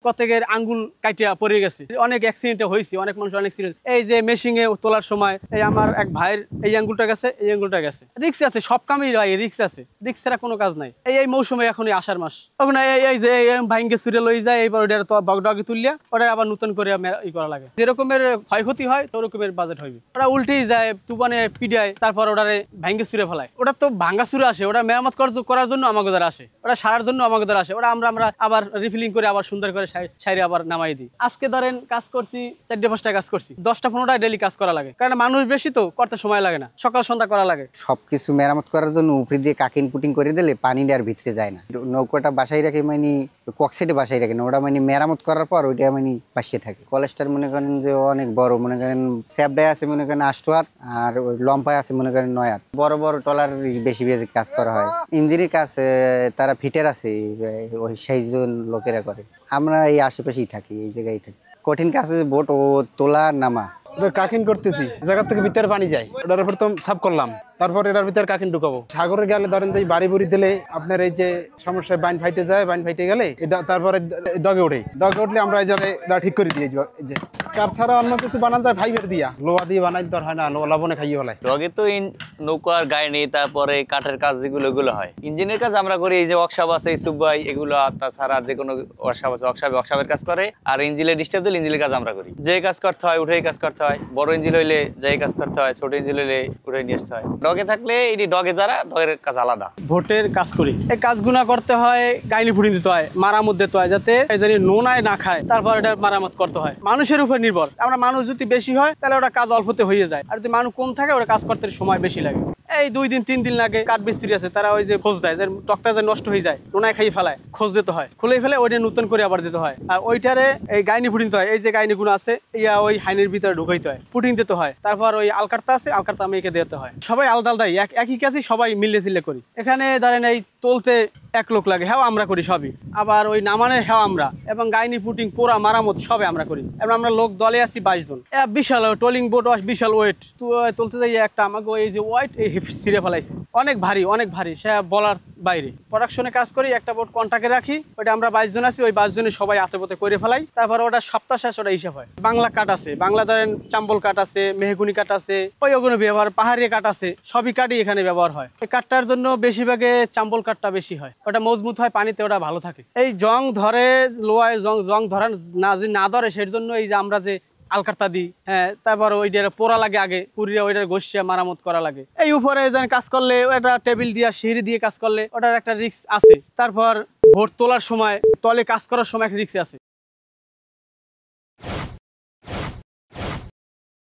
কতকের আঙ্গুল কাটিয়া পড়ে গেছে, অনেক অ্যাক্সিডেন্ট হয়েছে, অনেক মানুষ অনেক অ্যাক্সিডেন্ট। এই যে মেশিনে তোলার সময় এই আমার এক ভাইয়ের এই আঙ্গুলটা গেছে, এই আঙ্গুলটা গেছে। রিক্স আছে, সব কামেই ভাই রিক্স আছে, রিক্স ছাড়া কোনো কাজ নাই। এই মৌসুমে এখন এই আষাঢ় মাস, তখন এই যে ভাইঙ্গে সুরে লই যায়, এইবার ওটা বগডগে তুললিয়া ওটা আবার নতুন করে ই করা লাগে। যেরকমের ক্ষয়ক্ষতি হয় ওরকমের বাজেট হইবে। ওটা উল্টেই যায়, তুফানে পিডায়, তারপর ওটারে ভাঙ্গে সুরে ফেলায়। ওটা তো ভাঙ্গা সুরে আসে, ওটা মেরামত করার জন্য আমাকে দ্বারা আসে, ওটা সারার জন্য আমাকে দ্বারা আসে। ওটা আমরা আবার রিফিলিং করে আবার সুন্দর করে সাইরে আবার নামাই দিই। আজকে ধরেন কাজ করছি 4-5টা কাজ করছি, 10টা-15টা ডেলি কাজ করা লাগে, কারণ মানুষ বেশি তো করতে সময় লাগে না, সকাল সন্ধ্যা করা লাগে। সবকিছু মেরামত করার জন্য উপরে দিয়ে কাকিং পুটিং করে দিলে পানি আর ভিতরে যায় না। নৌকাটা বাসায় রাখে মানে কক্সাইডে বাসায় রাখে না, ওটা মানে মেরামত করার পর ওইটা মানে বাসিয়ে থাকে। কলেজটার মনে করেন যে অনেক বড়, মনে করেন স্যাপডায় আছে মনে করেন 8 হাত, আর ওই লম্পায় আছে মনে করেন 9 হাত। বড় বড় টলার বেশি বেশি কাজ করা হয়। ইঞ্জিনের কাজ তারা ফিটার আছে, ওই 6 জন লোকেরা করে। আমরা এই আশেপাশেই থাকি, এই জায়গায় থাকি। কঠিন কাজ আছে বোট ও তোলা নামা। কাকিং করতেছি, জায়গা থেকে ভিতরে পানি যায়, ওটার প্রথম সাফ করলাম, তারপর এটার ভিতরে কাকিং ঢুকাবো। সাগরে গেলে ধরেন যে বাড়ি বুড়ি দিলে আপনার এই যে সমস্যায় বাইন ফাইটে যায়, বাইন ফাইটে গেলে এটা তারপরে ডগে উঠলে আমরা এই জায়গায় এটা ঠিক করে দিই। এই যে কার ছাড়া অন্য কিছু বানান যায় ফাইবার দিয়া, লোহা দিয়ে বানাই দর হয় না, লবণে খাইয়ে ফেলায়। ডগে তো নৌকার গায়ে নেই, তারপরে কাঠের কাজ যেগুলো হয়। ইঞ্জিনের কাজ আমরা করি, এই যে ওয়ার্কশপ আছে সুবাই এগুলো, তাছাড়া যে কোনো ওয়ার্কশপ আছে ওয়ার্কশপের কাজ করে। আর ইঞ্জিনের ডিস্টার্ব দিলে ইঞ্জিনের কাজ আমরা করি। যে কাজ করতে হয় উঠেই কাজ করতে হয়, বড় ইঞ্জিন হইলে যে কাজ করতে হয়, ছোট ইঞ্জিন হইলে উঠে নিয়ে আসতে হয়। ডগে থাকলে এটি ডগে যারা, ডগের কাজ আলাদা। ভোটের কাজ করি, এই কাজগুলা করতে হয়, গাইনি ফুটিং দিতে হয়, মারামত দিতে হয়, যাতে জানি নোনায় না খায়, তারপর এটা মারামত করতে হয়। মানুষের উপর নির্ভর, আমরা মানুষ যদি বেশি হয় তাহলে ওটা কাজ অল্পতে হয়ে যায়, আর যদি মানুষ কম থাকে ওটা কাজ করতে সময় বেশি লাগে। এই 2 দিন 3 দিন লাগে। কাঠ মিস্ত্রি আছে, তারা ওই যে খোঁজ দেয়, যে টকটা যে নষ্ট হয়ে যায়, নোনায় খাইয়ে ফেলায়, খোঁজ দিতে হয়, খুলে ফেলে ওইটা নতুন করে আবার দিতে হয়। আর ওইটারে এই গাইনি ফুটিং দিতে হয়। এই যে গাইনি গুলো আছে ওই হাইনের ভিতরে ঢুকাইতে হয়, ফুটিং দিতে হয়। তারপর ওই আলকারতা আছে, আলকারতা মেয়েকে দিতে হয়। সবাই আলাদা আলাদাই, একই কাজই সবাই মিলে জিলে করি। এখানে ধরেন এই তোলতে 1 লোক লাগে, হ্যাঁ আমরা করি সবই। আবার ওই নামানের হ্যাঁ আমরা, এবং গাইনি ফুটিং পোড়া মারামত সবে আমরা করি। এবং আমরা লোক দলে আছি 22 জন। বিশাল ট্রলিং বোট, বিশাল ওয়েট তুলতে যাই। একটা আমাকে এই যে ওয়েট ছিঁড়ে ফেলাইছে, অনেক ভারী, সে বলার বাইরে। প্রোডাকশনে কাজ করি, একটা বোট কন্ট্রাক্টে রাখি, ওইটা আমরা 22 জন আছি, ওই 22 জনে সবাই আতে পথে করে ফেলাই। তারপর ওটা সপ্তাহ শেষ ওটা হিসাব হয়। বাংলা কাঠ আছে, বাংলা ধরেন চাম্বল কাঠ আছে, মেহগুনি কাঠ আছে, ওগুলো ব্যবহার, পাহাড়ি কাঠ আছে, সবই কাঠই এখানে ব্যবহার হয়। এই কাঠটার জন্য বেশিরভাগে চাম্বল কাঠটা বেশি হয়, ওটা মজবুত হয়, পানিতে ওটা ভালো থাকে। এই জং ধরে লোয়ায় জং ধরা না ধরে, সেই জন্য এই যে আমরা যে আলকারতা দিই, হ্যাঁ, তারপর ওইটা পোড়া লাগে, আগে পুরিয়া ওইটা ঘষিয়া মারামত করা লাগে। এই উপরে যেন কাজ করলে ওটা টেবিল দিয়া সিঁড়ি দিয়ে কাজ করলে ওটার একটা রিস্ক আছে। তারপর ভোট তোলার সময় তলে কাজ করার সময় একটা রিস্ক আছে।